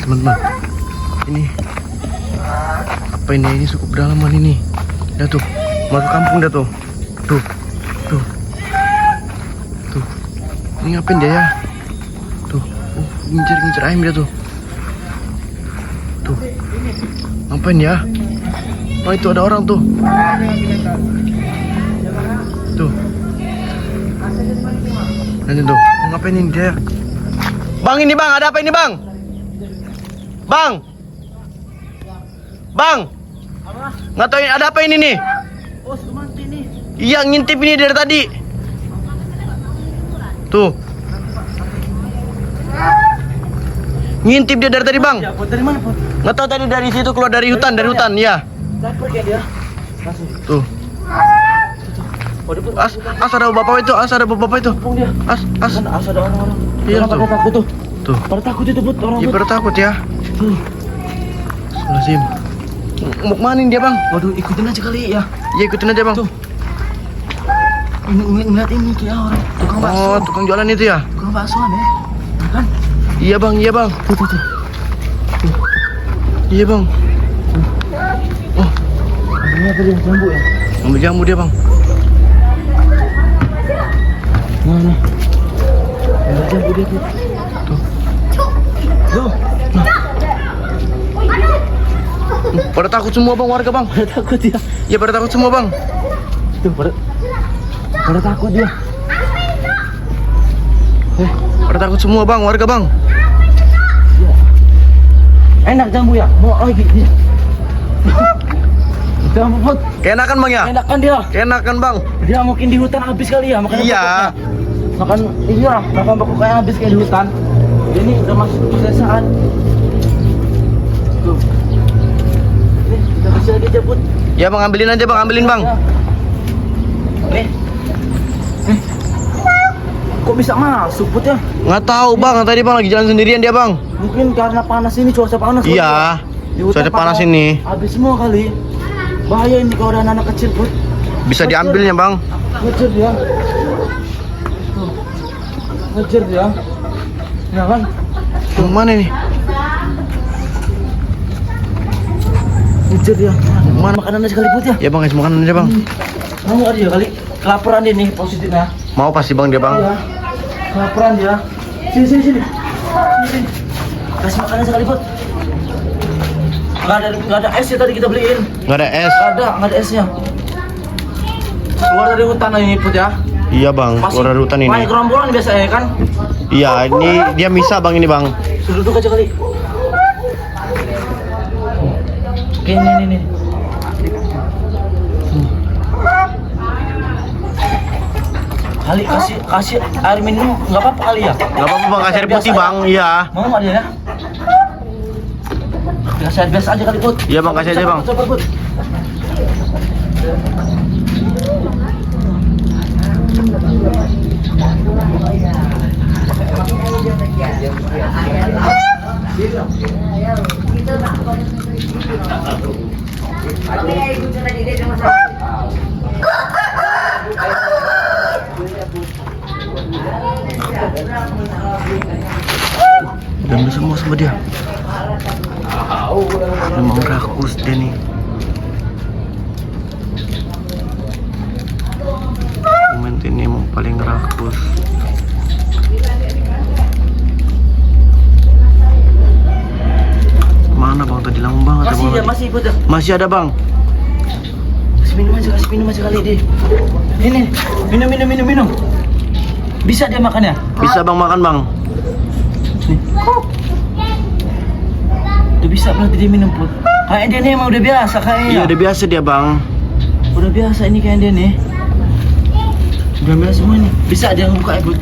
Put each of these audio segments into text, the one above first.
teman-teman. Ini apa ini cukup kedalaman ini. Dah tuh, masuk kampung dah tuh. Tuh. Ini ngapain dia ya? Tuh, ngincer ayam dia tuh. Tuh, ngapain ya? Oh itu ada orang tuh. Tuh. Nanti tuh, ngapain ini dia? Bang ini bang, ada apa ini bang? Bang. Nggak tahu ini ada apa ini nih? Oh, semangat ini. Iya ngintip ini dari tadi. Tuh. Ngintip dia dari tadi bang. Ya, Pot, dari mana Pot? Nggak tahu tadi dari situ keluar dari hutan ya. Capek ya dia. Masuk. Tuh. As ada bapak itu, Kampung dia. As. Kan ada orang-orang. Iya, Orang tuh. pada takut tuh. Tuh. Pada takut itu Pot, orang Dia Pot. pada takut ya. Lazim. Mau kemana dia bang? Waduh, ikutin aja kali ya. Ya ikutin aja bang. Tuh. Ngeliat ini kayak orang tukang bakso. Oh tukang jualan itu ya? Tukang baksoan ya. Kan? Iya bang. Tuh. Iya bang. Oh Ini apa dia? Jambu ya? ambil jamu dia bang. Nah. Ada jambu dia tuh. Tuh. Pada takut semua bang warga bang. Pada takut ya. Ya pada takut semua bang. Tuh, pada takut dia. Pada takut semua bang warga bang. Enak jambu ya? Mau lagi dia. Jambu Pot. Keenakan bang ya? Enakan dia. Keenakan bang. Dia mungkin di hutan habis kali ya, makan Iya. Makan bakok kayak habis kayak di hutan. Ini udah masuk kebiasaan. Tuh. Nih, kita kasih lagi aja, Put. Ya bang ambilin aja bang, ambilin bang. Nih. Kok bisa masuk, Put ya? Nggak tahu bang, tadi bang lagi jalan sendirian dia bang. Mungkin karena panas ini, cuaca panas. Iya. Di hutan Cuaca panas ini. Habis semua kali. Bahaya ini kalau ada anak kecil, Put. Bisa diambilnya bang. Ngejar dia. Tuh. Ngejar dia. Ya kan? Yang mana nih? Ngejar dia. Mana makanannya sekali Put ya? Ya bang, kasih makanan aja bang. Mau ada ya kali. Kelaparan dia nih positifnya. Mau pasti bang dia bang. Iya. Kelaparan dia. Sini. Kasih makanan sekali Put. Nggak ada es ya tadi kita beliin. Nggak ada es. Nggak ada esnya. Keluar dari hutan ini Put ya. Iya bang, keluar dari hutan ini. Main gerombolan biasanya kan? Iya, ini dia bisa bang ini bang. Duduk aja kali. Oke, ini. Kali kasih air minum nggak apa-apa kali ya? Nggak apa-apa bang, kasih air putih biasa bang. ya? Iya. Mau nggak dia ya? Kasih air biasa aja kali Put. Iya bang, kasih aja bang. Coba Put. Udah semua sama dia. Memang rakus dia nih. Moment ini emang paling rakus. Mana bang tadi lama banget Masih ya, ya, masih Put ya. Masih ada bang. Kasih minum aja kali deh. Ini, minum. Bisa dia makan ya? Bisa bang makan bang. Nih. Udah bisa berarti dia minum Put. Kayak dia nih emang udah biasa kayaknya. Iya udah biasa dia bang. Udah biasa ini kayak dia nih. Udah biasa semua nih. Bisa dia ngebuka ya Put.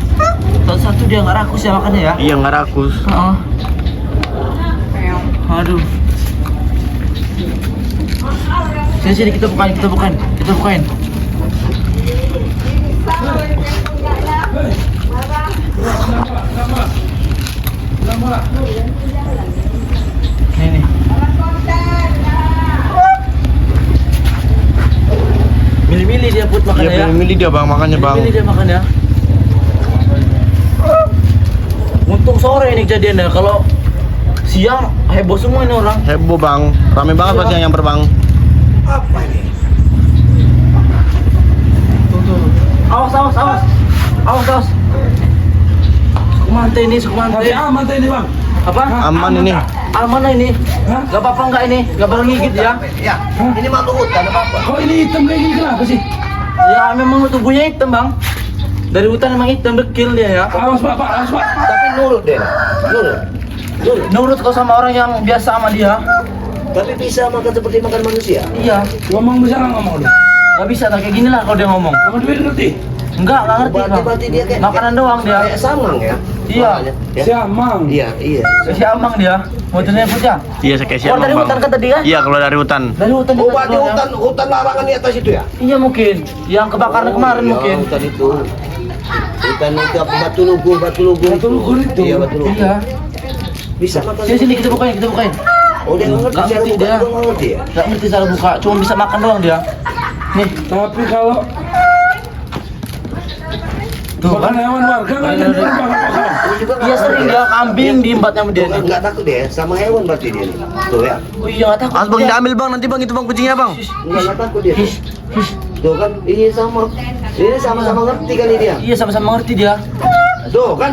Satu dia nggak rakus ya makannya ya. Iya nggak rakus. Heeh. Aduh. Sini kita bukain. Nih. Milih-milih dia Put makannya ya. Iya milih dia bang makannya bang. Milih dia makan ya. Untung sore ini kejadiannya. Kalau Siang heboh semua ini orang. Heboh bang, rame banget pasti yang nyamper bang. Apa ini? Tuh. Awas. Suku Mante ini, suku Mante. Aman ini bang. Apa? Aman ini. Aman lah ini. Hah? Gak apa-apa enggak ini? Gak bakal gigit ya? Ya, ini makhluk hutan apa? Kok ini hitam kayak gini kenapa sih? Ya memang tubuhnya hitam bang. Dari hutan emang hitam dekil dia ya. Awas pak. Tapi nurut deh, nurut. Nurut kau sama orang yang biasa sama dia. Tapi bisa makan seperti makan manusia. Iya. Ngomong bisa nggak ngomong lu? Gak bisa tak kayak gini lah kalau dia ngomong. Kamu duit ngerti? Enggak ngerti bang. Berarti dia kayak Makanan doang dia. kayak samang ya. Iya. Ya? Siamang. Iya. Si Amang dia. Motornya putih. Iya, kayak Keluar dari hutan kan tadi kan? Iya, keluar dari hutan. Dari hutan. Oh, dia berarti keluar, ya? hutan larangan di atas itu ya? Iya mungkin. Yang kebakaran kemarin iya, mungkin. Hutan itu. Hutan itu apa batu lugur Batu lugur itu. Iya, batu lugur. Iya. Bisa makan. Sini kita bukain. Oh, dia nggak ngerti Nggak cara ngerti buka dia. juga nggak ngerti ya? Gak ngerti cara buka. Cuma bisa makan doang dia. Nih. Tapi kalau Tuh makan kan. hewan warga kan jadi bang. Ini juga Iya sering dia kambing diembat sama dia. nih. Nggak takut dia sama hewan berarti dia nih. Tuh ya. Oh iya nggak takut. Bang dia. diambil bang, nanti bang itu bang kucingnya bang. Nggak takut dia. Tuh kan, iya sama. Ini sama-sama ngerti kali dia. Iya sama-sama ngerti dia. Tuh kan,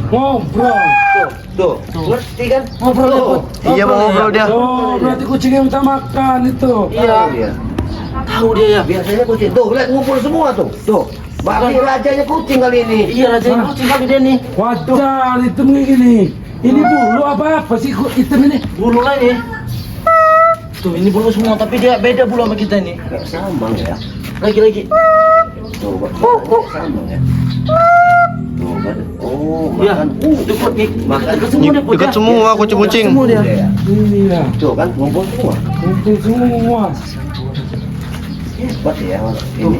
Ngobrol. tuh, ngerti kan? Ngobrol ya, Tuh. Bud. Iya bang ngobrol dia. Oh, berarti kucing yang kita makan itu. Iya. Tahu dia. Tahu dia ya. Biasanya kucing. Tuh, lihat ngumpul semua tuh. Tuh. Berarti rajanya kucing kali ini. Iya raja kucing kali dia nih. Wajar hitam kayak gini. Ini bulu apa sih hitam ini? Bulu lah ini. Tuh ini bulu semua tapi dia beda bulu sama kita nih. Kayak samang ya. Lagi. Tuh, samang ya. Tuh, kan. Oh, Iya. makan. Dekat nih. Makan. Dekat semua dia. Bud, Dekat ya. semua kucing-kucing. Semua dia. Iya. Iya. Tuh kan, ngumpul semua. Kumpul semua. Hebat ya ini.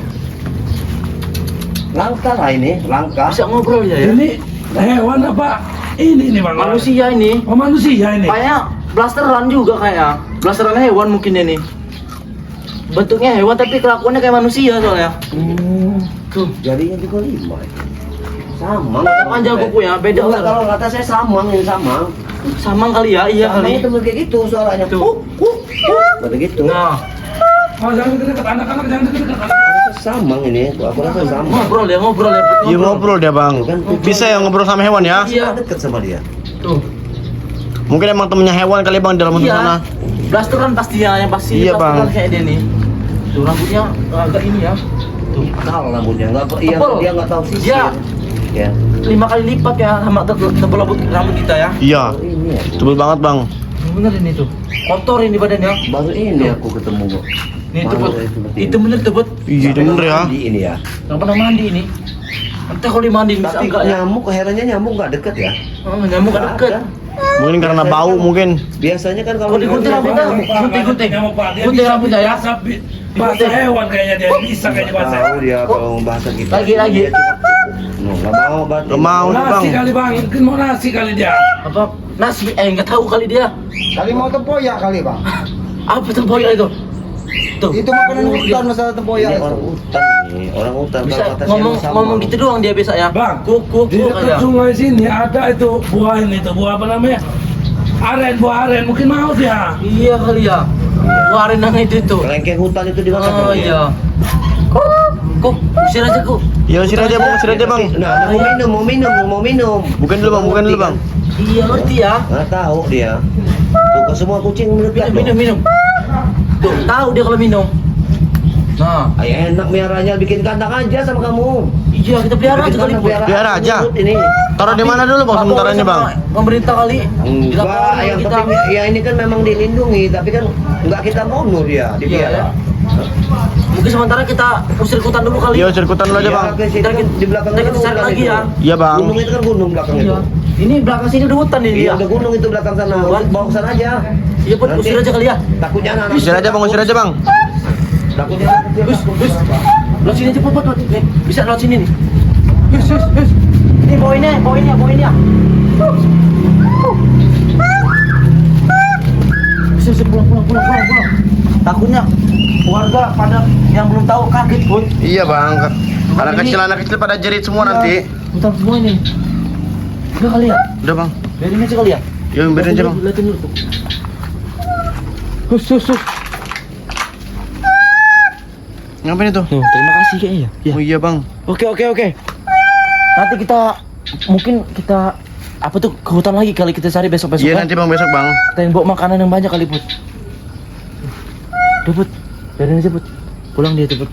Langka lah ini, langka. Bisa ngobrol ya ya. Ini hewan apa? Ini nih bang. Manusia ini. Oh manusia ini. Kayak blasteran juga kayak. Blasteran hewan mungkin ini. Bentuknya hewan tapi kelakuannya kayak manusia soalnya. Tuh. Jadinya juga 5. Samang. Sama aja kukunya, beda Enggak, kalau kata saya samang ini samang. Samang kali ya, iya Samang kali. itu kayak gitu suaranya. Tuh. Begitu. Nah, Oh jangan deket-deket anak-anak jangan deket-deket. Samang ini, aku rasa samang. ngobrol ya. Iya ngobrol dia bang. Bisa ya ngobrol sama hewan ya? Iya. Dekat sama dia. Tuh. Mungkin emang temennya hewan kali bang dalam sana. Iya. Blasteran pastinya yang pasti. Iya, blasteran Bang. kayak dia nih. Tuh rambutnya agak ini ya. Tuh. Tahu rambutnya nggak? Iya Tebal. dia nggak tahu sisir. Iya. Ya. 5 kali lipat ya sama tebal rambut kita ya. Iya. Ah, Oh, iya. Ini ya. Tebel banget bang. Bener ini tuh. Kotor ini badannya. Baru ini aku ketemu kok. Nih Malu tebet. ya, seperti Itu ini. bener tebet. Iya bener ya. Ini ya. Nggak pernah mandi ini. Entah kalau dimandiin bisa Tapi enggak ya. nyamuk, herannya nyamuk nggak deket ya? Oh, nyamuk nggak Nggak deket. ada. Mungkin karena bau mungkin. Biasanya kan kalau Kalau digunting rambutnya, gunting. Gunting rambutnya ya. Bahasa hewan kayaknya dia bisa kayaknya bahasa tahu dia kalau bahasa kita. Lagi. Nggak mau berarti. Nggak mau. Nasi Bang. kali bang, mungkin mau nasi kali dia. Apa? Nasi? Nggak tahu kali dia. Kali mau tempoyak kali bang. Apa tempoyak itu? Tuh. Itu makanan hutan masalah tempoyak Ini itu. orang hutan nih, orang hutan. Bisa Kalau kata ngomong siapa sama. ngomong gitu doang dia biasa ya. Bang, Kuk di dekat aja. sungai sini ada itu buah ini tuh buah apa namanya? Buah aren, mungkin mau dia. Iya kali ya. Warin yang itu. Kelengkeng hutan itu dimakan Oh sama dia. iya. Kuk, usir aja kuk. Ya usir aja bang, usir aja bang. Nah, mau minum. Bukan dulu bang, bukan dulu bang. Iya ngerti ya. Nggak tahu dia. Tuh, ke semua kucing mendekat. Minum. Tuh, tahu dia kalau minum. Nah, Ayah enak miaranya bikin kandang aja sama kamu. iya kita pelihara aja kali. Bu. Pelihara aja. Ini. Taruh di mana dulu bang Apa sementara ini sama bang? Pemerintah kali. Kita Enggak, yang kita. penting ya ini kan memang dilindungi, tapi kan enggak kita bunuh dia, Iya, dibiarkan. ya. Mungkin sementara kita usir hutan dulu kali. Ya usir hutan dulu aja Iya, bang. ke sini kan di belakang Kita itu cari hutan lagi itu. ya. Iya bang. Gunung itu kan gunung belakang Iya. itu. Ini belakang sini udah hutan ini Iya, ya. udah gunung itu belakang sana. Bawa ke sana aja. Iya, Put, Nanti usir aja kali ya. Takutnya anak. Usir aja bang, usir aja bang. Takutnya. Bus. Lewat sini aja, Put. Nih, bisa lewat sini nih. Bus. Ini bawa ini ya. Bisa pulang. Takutnya warga pada yang belum tahu kaget, Put. Iya bang. Anak kecil pada jerit semua nanti. Hutan semua ini. Udah kali ya? Udah bang. Biarin aja kali ya? Ya, biarin aja bang. Liatin dulu. Hus. Ngapain itu? Tuh, terima kasih kayaknya ya. Oh iya bang. Oke. Nanti mungkin kita apa tuh ke hutan lagi kali kita cari besok-besok. Iya kan? nanti bang besok bang. Kita yang bawa makanan yang banyak kali Put. Udah Put, biarin aja Put. Pulang dia tuh Put.